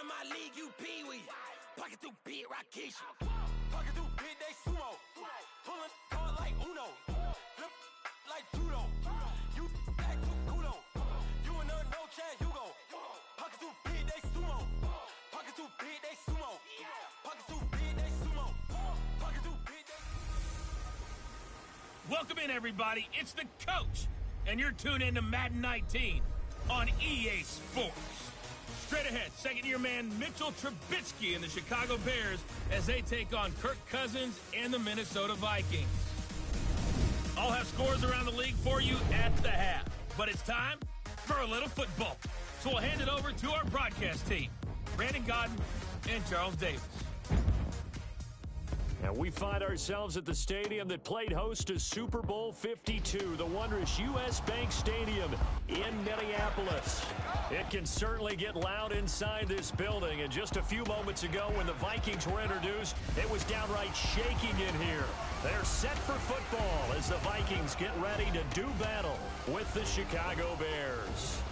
of my league, you pee-wee. Pocket through beat, Rakeisha. Pocket through beat, they sumo. Pulling card like Uno. Flip like judo. You back to kudo. You and her, no chance, you go. Pocket through beat, they sumo. Pocket through beat, they sumo. Pocket through beat, they sumo. Pocket through beat, they Welcome in, everybody. It's the coach, and you're tuned in to Madden 19 on EA Sports. Straight ahead, second-year man Mitchell Trubisky and the Chicago Bears as they take on Kirk Cousins and the Minnesota Vikings. I'll have scores around the league for you at the half, but it's time for a little football. So we'll hand it over to our broadcast team, Brandon Godden and Charles Davis. And we find ourselves at the stadium that played host to Super Bowl 52, the wondrous U.S. Bank Stadium in Minneapolis. It can certainly get loud inside this building, and just a few moments ago when the Vikings were introduced, it was downright shaking in here. They're set for football as the Vikings get ready to do battle with the Chicago Bears.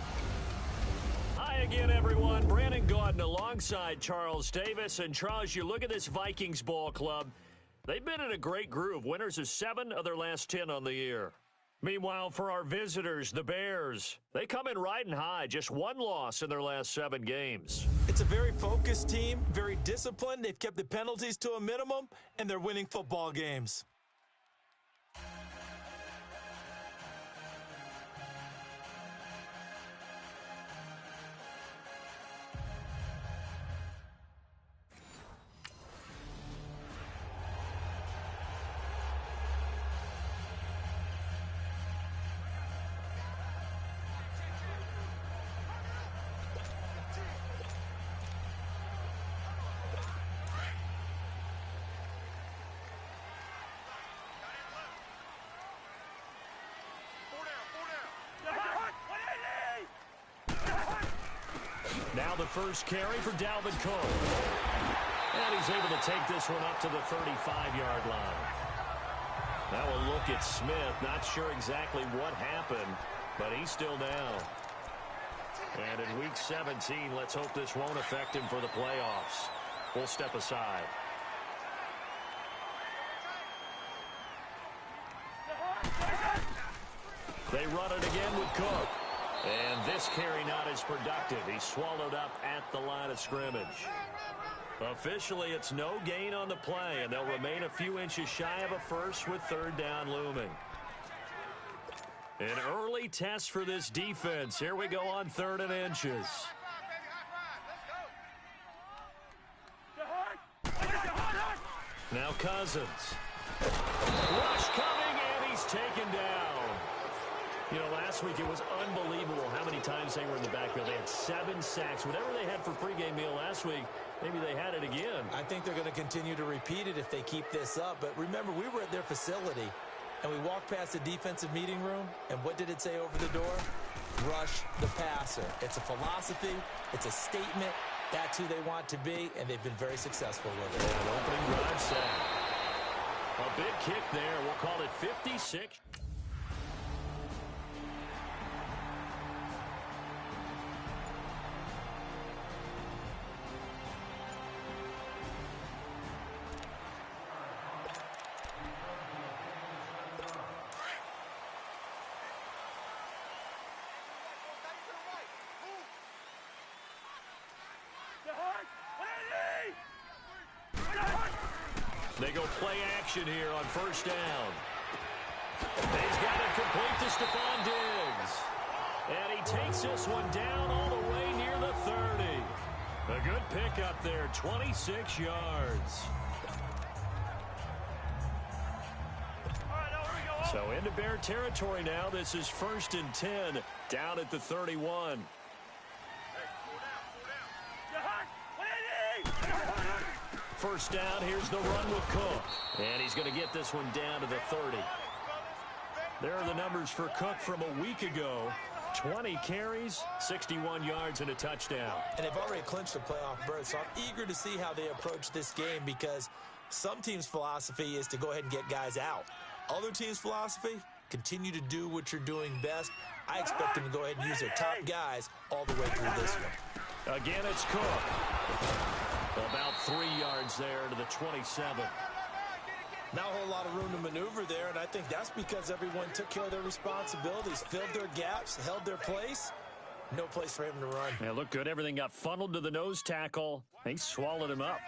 Hi again, everyone. Brandon Gaudin alongside Charles Davis. And Charles, you look at this Vikings ball club. They've been in a great groove. Winners of 7 of their last 10 on the year. Meanwhile, for our visitors, the Bears, they come in riding high. Just 1 loss in their last 7 games. It's a very focused team, very disciplined. They've kept the penalties to a minimum, and they're winning football games. Now the first carry for Dalvin Cook. And he's able to take this one up to the 35-yard line. Now a look at Smith. Not sure exactly what happened, but he's still down. And in Week 17, let's hope this won't affect him for the playoffs. We'll step aside. They run it again with Cook. And this carry not as productive. He's swallowed up at the line of scrimmage. Officially, it's no gain on the play, and they'll remain a few inches shy of a first with 3rd down looming. An early test for this defense. Here we go on 3rd and inches. Now Cousins. Rush coming, and he's taken down. You know, last week it was unbelievable how many times they were in the backfield. They had 7 sacks. Whatever they had for pregame meal last week, maybe they had it again. I think they're going to continue to repeat it if they keep this up. But remember, we were at their facility, and we walked past the defensive meeting room, and what did it say over the door? Rush the passer. It's a philosophy. It's a statement. That's who they want to be, and they've been very successful with it. An opening drive sack. A big kick there. We'll call it 56. They go play action here on 1st down. He's got it complete to Stephon Diggs. And he takes this one down all the way near the 30. A good pickup there, 26 yards. So into Bear territory now. This is 1st and 10 down at the 31. First down, here's the run with Cook. And he's going to get this one down to the 30. There are the numbers for Cook from a week ago. 20 carries, 61 yards, and a touchdown. And they've already clinched a playoff berth, so I'm eager to see how they approach this game because some teams' philosophy is to go ahead and get guys out. Other teams' philosophy, continue to do what you're doing best. I expect them to go ahead and use their top guys all the way through this one. Again, it's Cook. About 3 yards there to the 27. Not a whole lot of room to maneuver there, and I think that's because everyone took care of their responsibilities, filled their gaps, held their place. No place for him to run. Yeah, looked good. Everything got funneled to the nose tackle. He swallowed him up.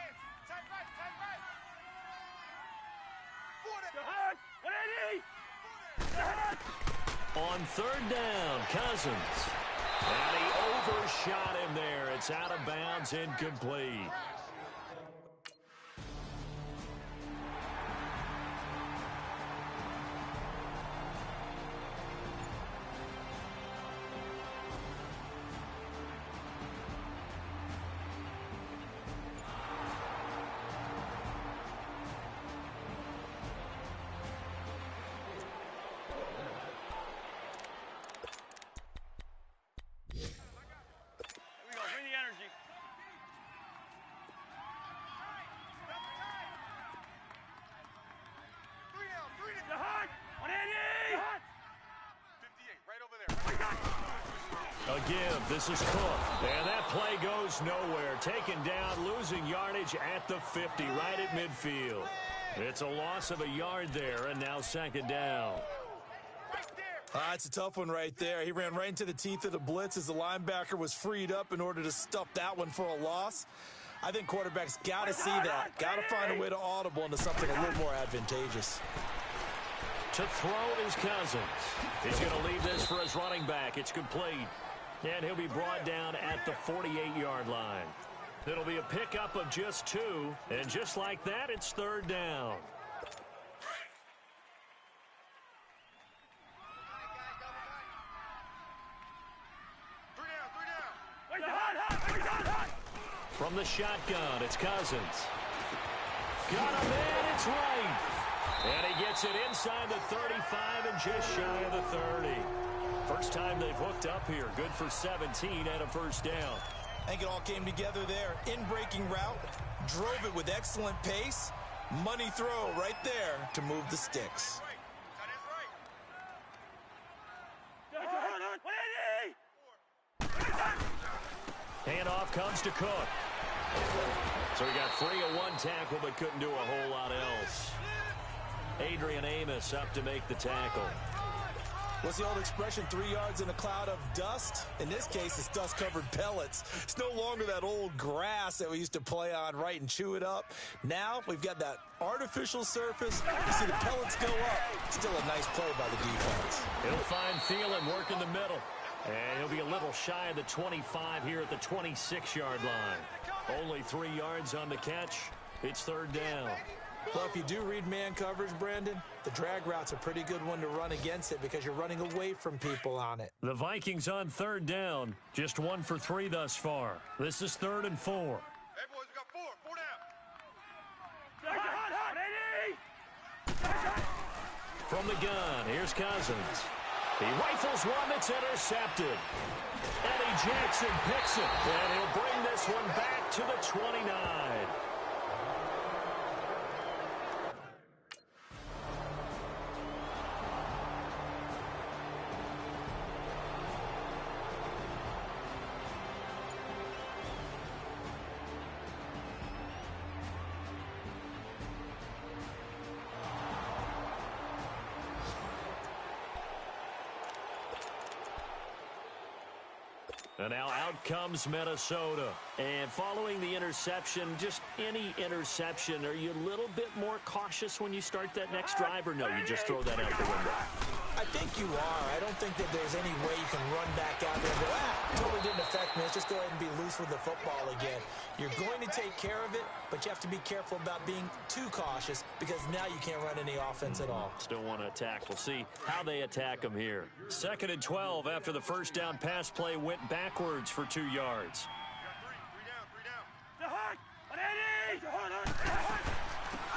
On third down, Cousins. And he overshot him there. It's out of bounds, incomplete. Again, this is Cook. And that play goes nowhere. Taken down, losing yardage at the 50, right at midfield. It's a loss of a yard there, and now second down. It's a tough one right there. He ran right into the teeth of the blitz as the linebacker was freed up in order to stuff that one for a loss. I think quarterbacks got to see that. Got to find a way to audible into something a little more advantageous. To throw is Cousins. He's going to leave this for his running back. It's complete. And he'll be brought down at the 48-yard line. It'll be a pickup of just 2. And just like that, it's third down. From the shotgun, it's Cousins. Got a man, it's right. And he gets it inside the 35 and just shy of the 30. First time they've hooked up here. Good for 17 and a first down. I think it all came together there. In-breaking route, drove it with excellent pace. Money throw right there to move the sticks. Handoff comes to Cook. So he got free of one tackle but couldn't do a whole lot else. Adrian Amos up to make the tackle. What's the old expression, 3 yards in a cloud of dust? In this case, it's dust-covered pellets. It's no longer that old grass that we used to play on, right, and chew it up. Now we've got that artificial surface. You see the pellets go up. Still a nice play by the defense. He'll find Thielen work in the middle. And he'll be a little shy of the 25 here at the 26-yard line. Only 3 yards on the catch. It's third down. Well, if you do read man coverage, Brandon, the drag route's a pretty good one to run against it because you're running away from people on it. The Vikings on third down. Just 1 for 3 thus far. This is 3rd and 4. Hey, boys, we got 4 down. From the gun, here's Cousins. He rifles one that's intercepted. Eddie Jackson picks it, and he'll bring this one back to the 29. And now out comes Minnesota. And following the interception, just any interception, are you a little bit more cautious when you start that next drive, or no, you just throw that out the window? I think you are. I don't think that there's any way you can run back out there and go, totally didn't affect me. Let's just go ahead and be loose with the football again. You're going to take care of it, but you have to be careful about being too cautious because now you can't run any offense at all. Still want to attack. We'll see how they attack them here. 2nd and 12 after the first down pass play went backwards for 2 yards.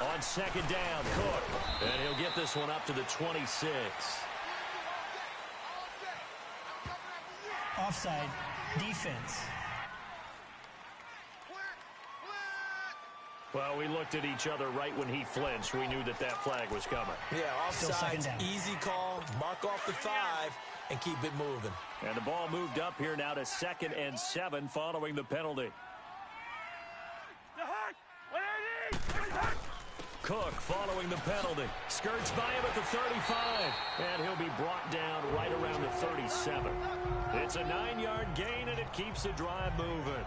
On 2nd down, Cook. And he'll get this one up to the 26. Offside, defense. Well, we looked at each other right when he flinched. We knew that that flag was coming. Yeah, offside, easy call, mark off the 5. and keep it moving. And the ball moved up here now to 2nd and 7 following the penalty. Cook following the penalty. Skirts by him at the 35. And he'll be brought down right around the 37. It's a 9-yard gain, and it keeps the drive moving.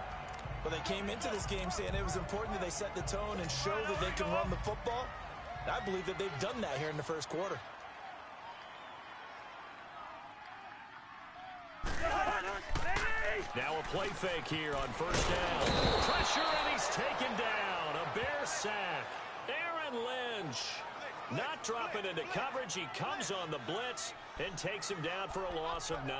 Well, they came into this game saying it was important that they set the tone and show that they can run the football. And I believe that they've done that here in the first quarter. Now a play fake here on first down. Pressure, and he's taken down. A Bear sack. Aaron Lynch not dropping into coverage. He comes on the blitz and takes him down for a loss of 9.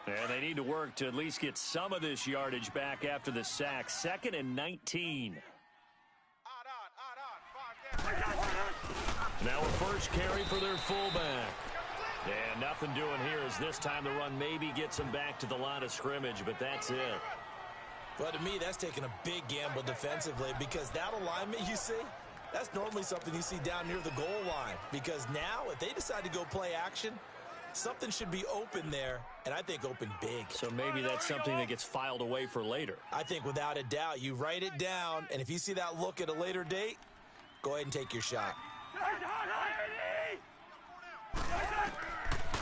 And they need to work to at least get some of this yardage back after the sack. 2nd and 19. Now a first carry for their fullback. And nothing doing here as this time the run maybe gets them back to the line of scrimmage, but that's it. But to me, that's taking a big gamble defensively, because that alignment you see, that's normally something you see down near the goal line. Because now, if they decide to go play action, something should be open there, and I think open big. So maybe that's something that gets filed away for later. I think without a doubt, you write it down, and if you see that look at a later date, go ahead and take your shot.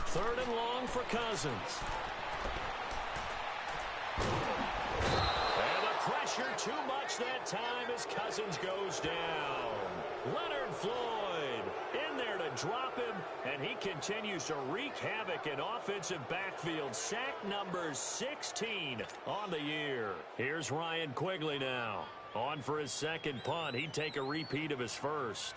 3rd and long for Cousins. And the pressure too much that time as Cousins goes down. Leonard Floyd in there to drop him, and he continues to wreak havoc in offensive backfield. Sack number 16 on the year. Here's Ryan Quigley now. On for his second punt. He'd take a repeat of his first.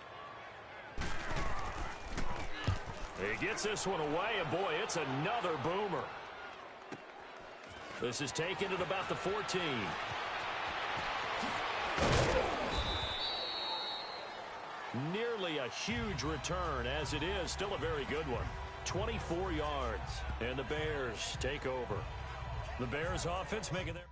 He gets this one away, and boy, it's another boomer. This is taken at about the 14. Nearly a huge return, as it is still a very good one. 24 yards, and the Bears take over. The Bears offense making their...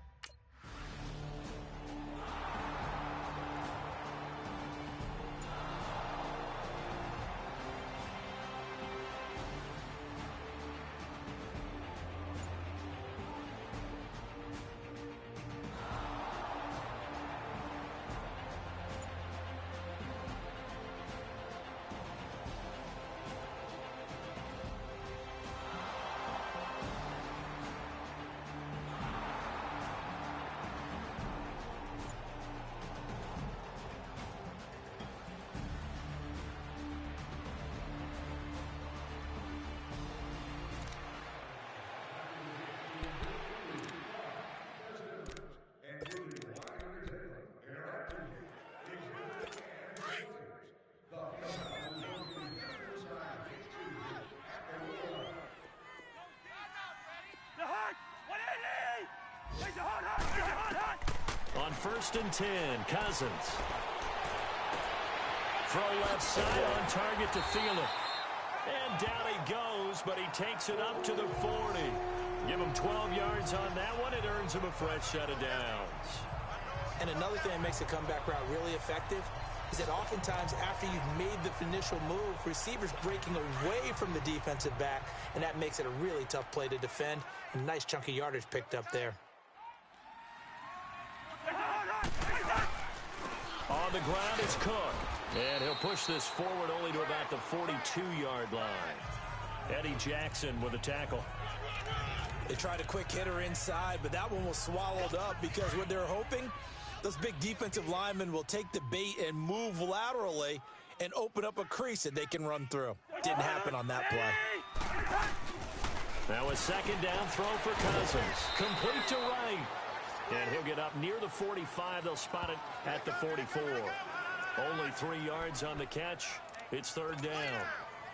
On 1st and 10, Cousins. Throw left side on target to Thielen. And down he goes, but he takes it up to the 40. Give him 12 yards on that one. It earns him a fresh set of downs. And another thing that makes a comeback route really effective is that oftentimes after you've made the initial move, receivers breaking away from the defensive back, and that makes it a really tough play to defend. A nice chunk of yardage picked up there. On the ground is Cook. And he'll push this forward only to about the 42-yard line. Eddie Jackson with a tackle. They tried a quick hitter inside, but that one was swallowed up because what they're hoping, those big defensive linemen will take the bait and move laterally and open up a crease that they can run through. Didn't happen on that play. Now a 2nd down throw for Cousins. Complete to right. And he'll get up near the 45. They'll spot it at the 44. Only 3 yards on the catch. It's 3rd down.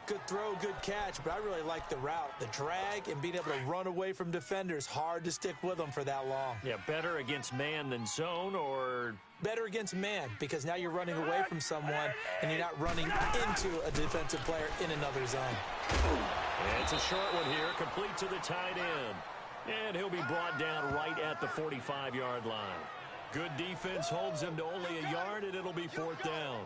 Good throw, good catch, but I really like the route. The drag and being able to run away from defenders. Hard to stick with them for that long. Yeah, better against man than zone, or... Better against man, because now you're running away from someone and you're not running into a defensive player in another zone. And it's a short one here, complete to the tight end. And he'll be brought down right at the 45-yard line. Good defense holds him to only a yard, and it'll be 4th down.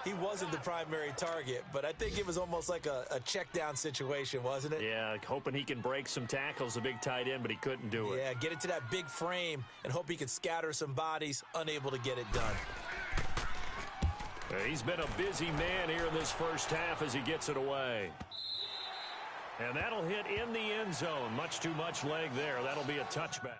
he wasn't the primary target, but I think it was almost like a check-down situation, wasn't it? Yeah, hoping he can break some tackles, a big tight end, but he couldn't do it. Yeah, get into that big frame and hope he can scatter some bodies, unable to get it done. He's been a busy man here in this first half as he gets it away. And that'll hit in the end zone. Much too much leg there. That'll be a touchback.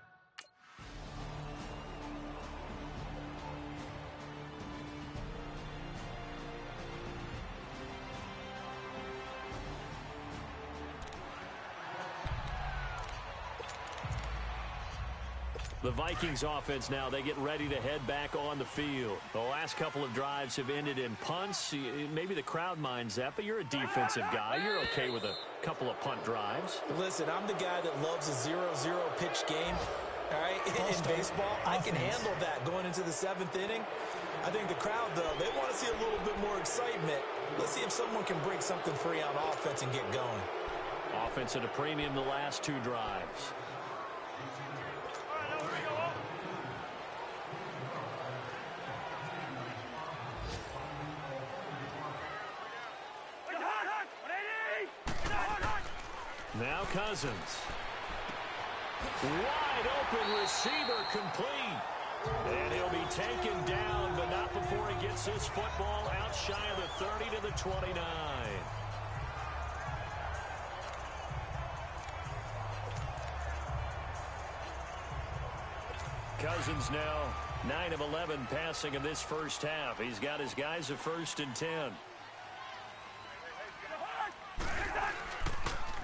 The Vikings offense now, they get ready to head back on the field. The last couple of drives have ended in punts. Maybe the crowd minds that, but you're a defensive guy. You're okay with a couple of punt drives. Listen, I'm the guy that loves a 0-0 pitch game. All right, in baseball, I can handle that going into the 7th inning. I think the crowd, though, they want to see a little bit more excitement. Let's see if someone can break something free on offense and get going. Offense at a premium the last 2 drives. Now Cousins. Wide open receiver complete. And he'll be taken down, but not before he gets his football out shy of the 30 to the 29. Cousins now 9 of 11 passing in this first half. He's got his guys at 1st and 10.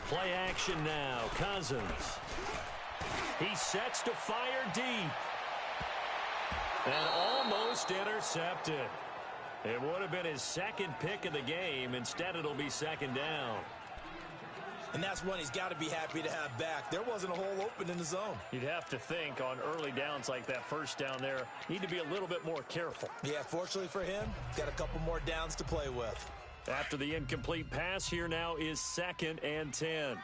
Play action now. Cousins. He sets to fire deep. And almost intercepted. It would have been his 2nd pick of the game. Instead, it'll be 2nd down. And that's one he's got to be happy to have back. There wasn't a hole open in the zone. You'd have to think on early downs like that, 1st down there, need to be a little bit more careful. Yeah, fortunately for him, got a couple more downs to play with. After the incomplete pass, here now is 2nd and 10.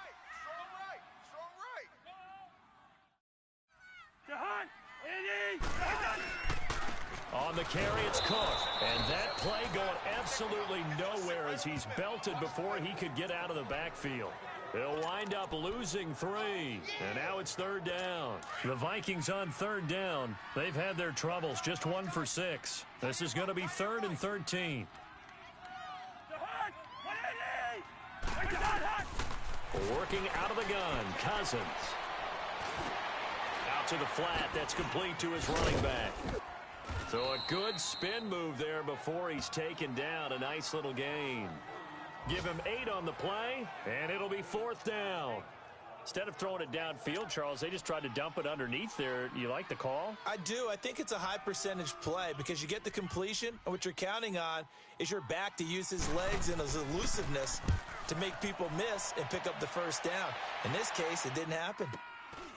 On the carry, it's Cook. And that play going absolutely nowhere as he's belted before he could get out of the backfield. They'll wind up losing 3. And now it's 3rd down. The Vikings on 3rd down. They've had their troubles, just 1 for 6. This is going to be 3rd and 13. Working out of the gun, Cousins. Out to the flat, that's complete to his running back. So a good spin move there before he's taken down. A nice little gain. Give him 8 on the play, and it'll be 4th down. Instead of throwing it downfield, Charles, they just tried to dump it underneath there. You like the call? I do. I think it's a high percentage play because you get the completion, and what you're counting on is your back to use his legs and his elusiveness to make people miss and pick up the 1st down. In this case, it didn't happen.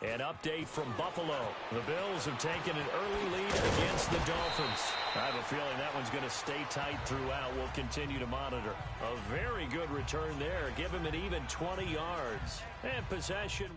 An update from Buffalo. The Bills have taken an early lead against the Dolphins. I have a feeling that one's going to stay tight throughout. We'll continue to monitor. A very good return there. Give him an even 20 yards. And possession.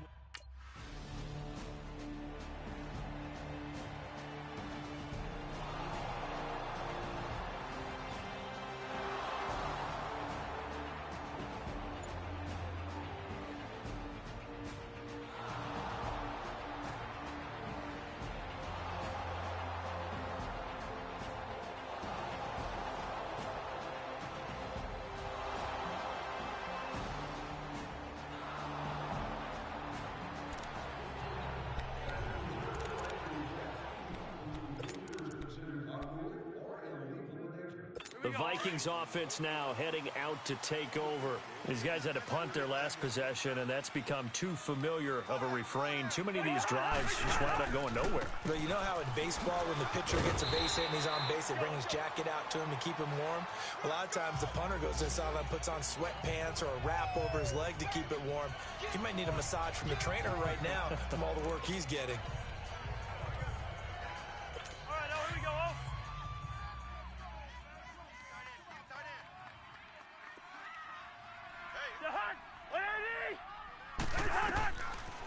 The Vikings offense now heading out to take over. These guys had to punt their last possession, and that's become too familiar of a refrain. Too many of these drives just wound up going nowhere. But you know how in baseball, when the pitcher gets a base hit and he's on base, they bring his jacket out to him to keep him warm? A lot of times the punter goes inside and puts on sweatpants or a wrap over his leg to keep it warm. He might need a massage from the trainer right now from all the work he's getting.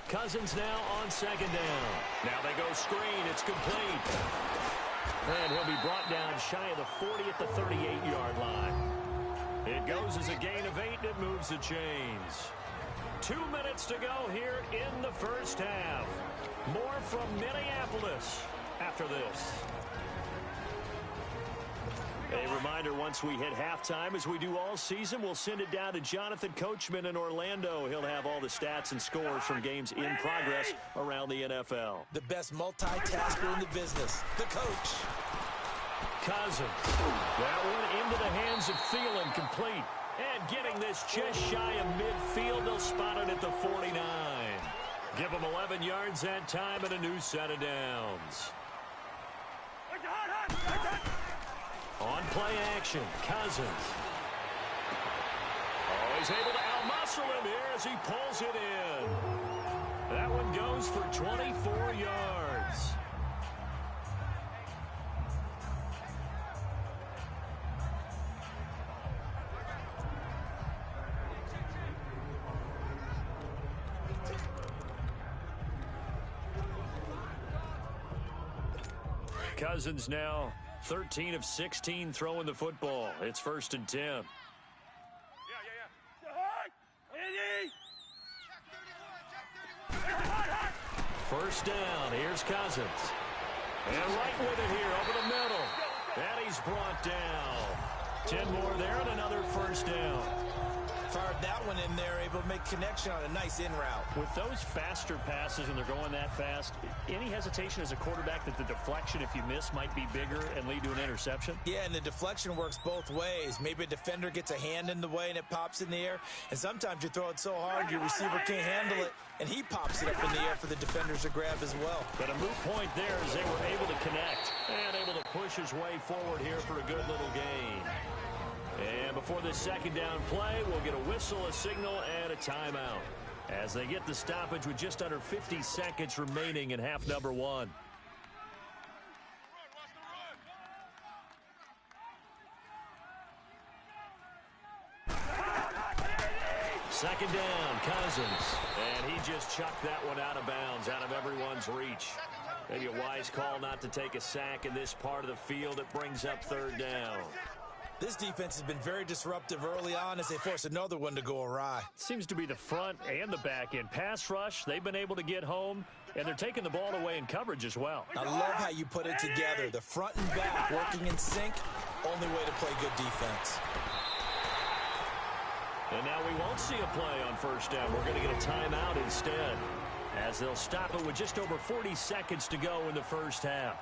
Cousins now on 2nd down. Now they go screen. It's complete. And he'll be brought down shy of the 40 at the 38-yard line. It goes as a gain of 8, and it moves the chains. 2 minutes to go here in the first half. More from Minneapolis after this. A reminder, once we hit halftime, as we do all season, we'll send it down to Jonathan Coachman in Orlando. He'll have all the stats and scores from games in progress around the NFL. The best multitasker in the business, the coach. Cousins. That one into the hands of Thielen, complete. And getting this just shy of midfield, they'll spot it at the 49. Give them 11 yards that time and a new set of downs. On play action, Cousins. Oh, he's able to out-muscle him here as he pulls it in. That one goes for 24 yards. Cousins now 13 of 16 throwing the football. It's 1st and 10. First down. Here's Cousins. And right with it here over the middle. And he's brought down. 10 more there and another first down. Fired that one in there, able to make connection on a nice in route. With those faster passes and they're going that fast, any hesitation as a quarterback that the deflection, if you miss, might be bigger and lead to an interception? Yeah, and the deflection works both ways. Maybe a defender gets a hand in the way and it pops in the air, and sometimes you throw it so hard your receiver can't handle it, and he pops it up in the air for the defenders to grab as well. But a moot point there as they were able to connect and able to push his way forward here for a good little gain. And before this second down play, we'll get a whistle, a signal, and a timeout as they get the stoppage with just under 50 seconds remaining in half number 1. Second down, Cousins. And he just chucked that one out of bounds, out of everyone's reach. Maybe a wise call not to take a sack in this part of the field. It brings up 3rd down. This defense has been very disruptive early on as they force another one to go awry. Seems to be the front and the back end. Pass rush, they've been able to get home, and they're taking the ball away in coverage as well. I love how you put it together. The front and back working in sync, only way to play good defense. And now we won't see a play on first down. We're going to get a timeout instead, as they'll stop it with just over 40 seconds to go in the first half.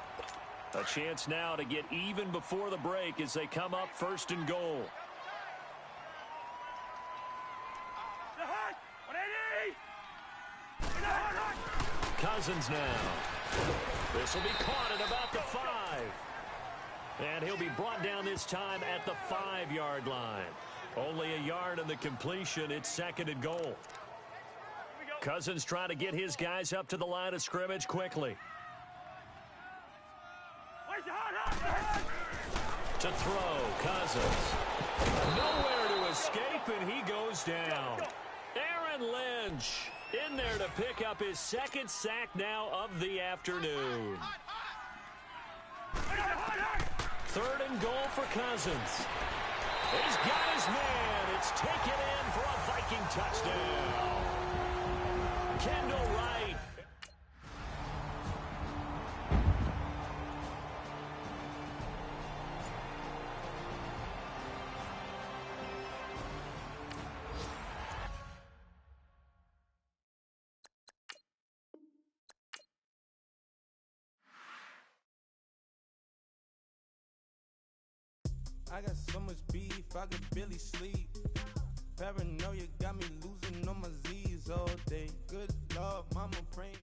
A chance now to get even before the break as they come up 1st and goal. Cousins now. This will be caught at about the 5. And he'll be brought down this time at the 5-yard line. Only a yard on the completion. It's 2nd and goal. Cousins trying to get his guys up to the line of scrimmage quickly. To throw, Cousins. Nowhere to escape, and he goes down. Aaron Lynch in there to pick up his 2nd sack now of the afternoon. 3rd and goal for Cousins. He's got his man. It's taken in for a Viking touchdown. Kendall Wright. I got so much beef, I could barely sleep. Paranoia got me losing on my Z's all day. Good Lord, mama praying.